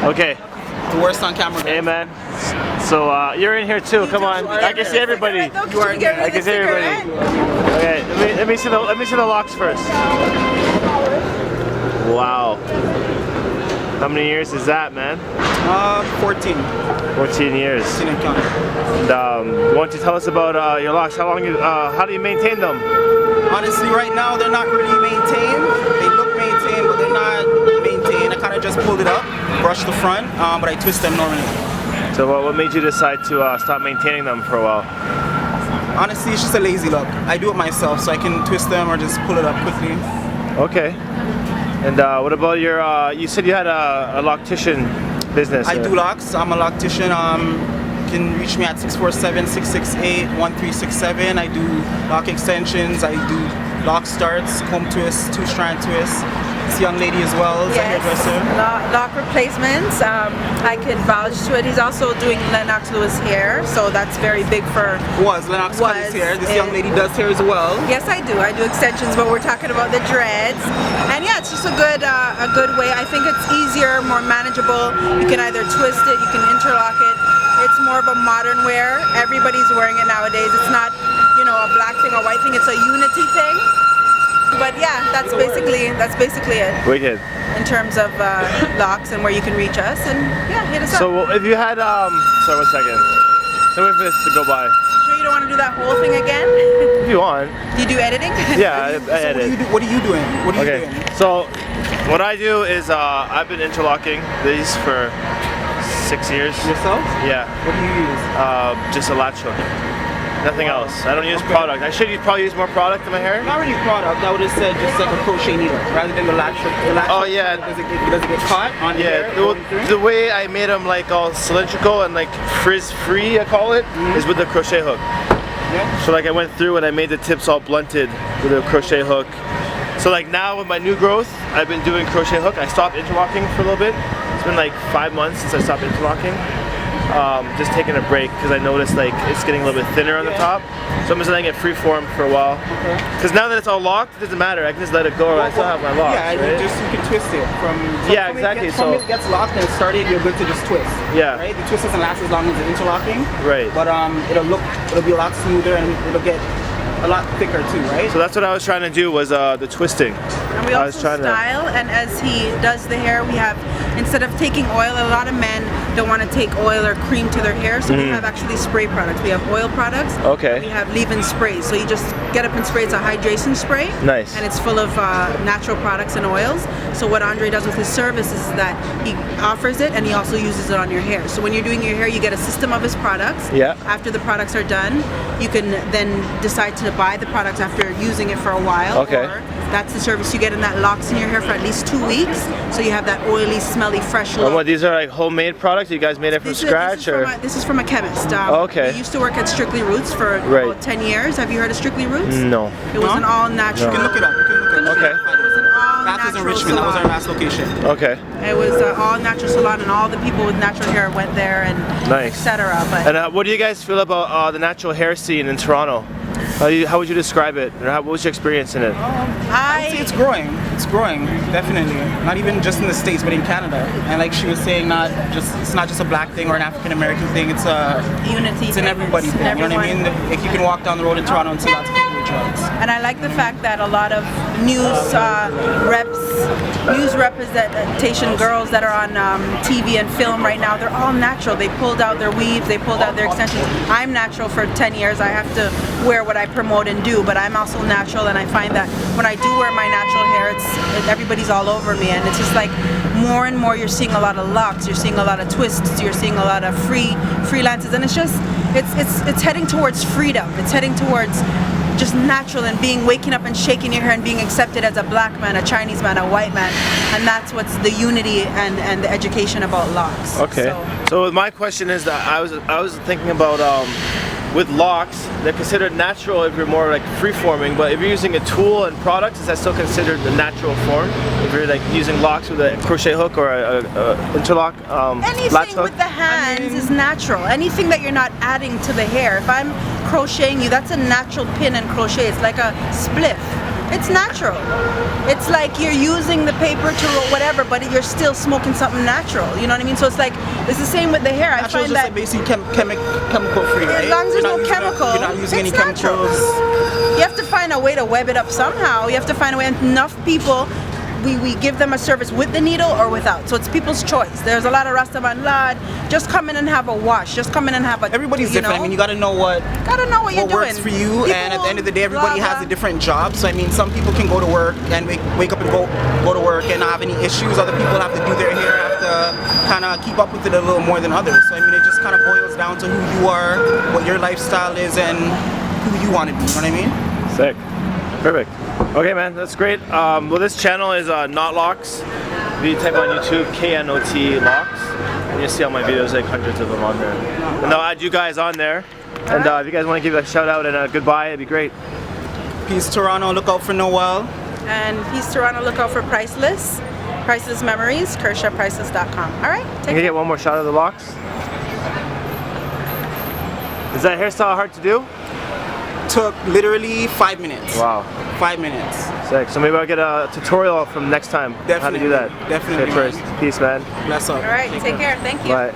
Okay. The worst on camera. Hey man. So you're in here too. Come on. I can see everybody. You are in here. I can see everybody. Okay. Let me see the locks first. Wow. How many years is that, man? 14. 14 years. 14 and counting. And why don't you tell us about your locks? How do you maintain them? Honestly, right now they're not really maintained. They look maintained, but they're not maintained. I kind of just pulled it up, brushed the front, but I twist them normally. So what made you decide to stop maintaining them for a while? Honestly, it's just a lazy look. I do it myself, so I can twist them or just pull it up quickly. Okay. And what about your, you said you had a Locition business. I do locks. I'm a Locition. You can reach me at 647-668-1367. I do lock extensions. I do lock starts, comb twists, two-strand twists. This young lady as well is a hairdresser. Lock replacements. I could vouch to it. He's also doing Lennox Lewis hair, so that's very big for. Lennox cut his hair. This young lady does hair as well. Yes, I do. I do extensions, but we're talking about the dreads. And yeah, it's just a good way. I think it's easier, more manageable. You can either twist it, you can interlock it. It's more of a modern wear. Everybody's wearing it nowadays. It's not, you know, a black thing or white thing. It's a unity thing. But yeah, that's basically it. Wicked. In terms of locks and where you can reach us, and yeah, hit us up. So if you had, sorry, 1 second. So wait for this to go by. Sure you don't want to do that whole thing again? If you want. Do you do editing? Yeah, I edit. What are you doing? What are you doing? So what I do is I've been interlocking these for 6 years. Yourself? Yeah. What do you use? Just a latch hook. Nothing else. I don't use product. I should probably use more product in my hair. Not really product. I would have said just like a crochet needle rather than the latch hook. Oh yeah. Does it get caught on the hair? The way I made them like all cylindrical and like frizz free, I call it, is with the crochet hook. Yeah. So like I went through and I made the tips all blunted with a crochet hook. So like now with my new growth, I've been doing crochet hook. I stopped interlocking for a little bit. It's been like 5 months since I stopped interlocking. Just taking a break because I noticed like it's getting a little bit thinner on the top. So I'm just letting it freeform for a while. Because now that it's all locked, it doesn't matter. I can just let it go. I still have my locks. Yeah, right? you can twist it from. Exactly. From it gets locked and started, you're good to just twist. Yeah. Right. The twist doesn't last as long as the interlocking. Right. But it'll be a lot smoother and it'll get a lot thicker too, right? So that's what I was trying to do was the twisting. And we also style, and as he does the hair, we have, instead of taking oil, a lot of men don't want to take oil or cream to their hair, so we have actually spray products. We have oil products. Okay. We have leave-in sprays, so you just get up and spray. It's a hydration spray. Nice. And it's full of natural products and oils. So what Andre does with his service is that he offers it and he also uses it on your hair. So when you're doing your hair, you get a system of his products. Yeah. After the products are done, you can then decide to buy the products after using it for a while. Okay. Or that's the service you get, and that locks in your hair for at least 2 weeks, so you have that oily, smelly, fresh look. And what, these are like homemade products? You guys made it from scratch, or? This is from a chemist. Okay. We used to work at Strictly Roots for about 10 years. Have you heard of Strictly Roots? No. It was an all natural. You can look it up. Okay. It was an all That was in natural Richmond. That was our salon. last location. Okay. It was an all natural salon, and all the people with natural hair went there, and etc. But And what do you guys feel about the natural hair scene in Toronto? How would you describe it? Or what was your experience in it? I'd say it's growing. It's growing, definitely. Not even just in the States, but in Canada. And like she was saying, it's not just a black thing or an African American thing. It's a unity. It's an everybody thing. You know what I mean? Like you can walk down the road in Toronto and see lots of people with drugs. And I like the fact that a lot of news representation girls that are on TV and film right now, they're all natural. They pulled out their weaves, they pulled out their extensions. I'm natural for 10 years. I have to wear what I promote and do, but I'm also natural, and I find that when I do wear my natural hair, everybody's all over me, and it's just like more and more you're seeing a lot of locks, you're seeing a lot of twists, you're seeing a lot of freelances, and it's just it's heading towards freedom. It's heading towards just natural and waking up and shaking your hair and being accepted as a black man, a Chinese man, a white man, and that's what's the unity and the education about locks. Okay. So my question is that I was thinking about with locks, they're considered natural if you're more like free-forming, but if you're using a tool and products, is that still considered the natural form? If you're like using locks with a crochet hook or a interlock anything with the hands is natural. Anything that you're not adding to the hair. If I'm crocheting you, that's a natural pin and crochet. It's like a spliff. It's natural. It's like you're using the paper to whatever, but you're still smoking something natural. You know what I mean? So it's like it's the same with the hair. I Natural find is just that like basically chemical free, right? as long as there's You're no not using chemical, you're not using any it's natural. chemicals. You have to find a way to web it up somehow. You have to find a way. Enough people, we give them a service with the needle or without. So it's people's choice. There's a lot of Rastaman lad. Just come in and have a wash. Just come in and have a. Everybody's different. I mean, you gotta know what you're doing. works for you. People And at the end of the day, everybody blah, has blah. a different job. So I mean, some people can go to work and wake up and go to work and not have any issues. Other people have to do their hair, have to kind of keep up with it a little more than others. So I mean, it just kind of boils down to who you are, what your lifestyle is, and who you want to be. You know what I mean? Sick. Perfect. Okay, man, that's great. Well, this channel is Not Locks. If you type on YouTube, KNOT Locks, and you'll see all my videos, like hundreds of them on there. And I'll add you guys on there. And if you guys want to give a shout out and a goodbye, it'd be great. Peace, Toronto. Look out for Noel. And peace, Toronto. Look out for Priceless. Priceless Memories. KershawPriceless.com. All right. Can you get one more shot of the locks? Is that hairstyle hard to do? Took literally 5 minutes. Wow. 5 minutes. Sick. So maybe I'll get a tutorial from next time. Definitely. How to do that. Definitely. Okay, first. Peace, man. Bless up. All right. Take care. Thank you. Bye.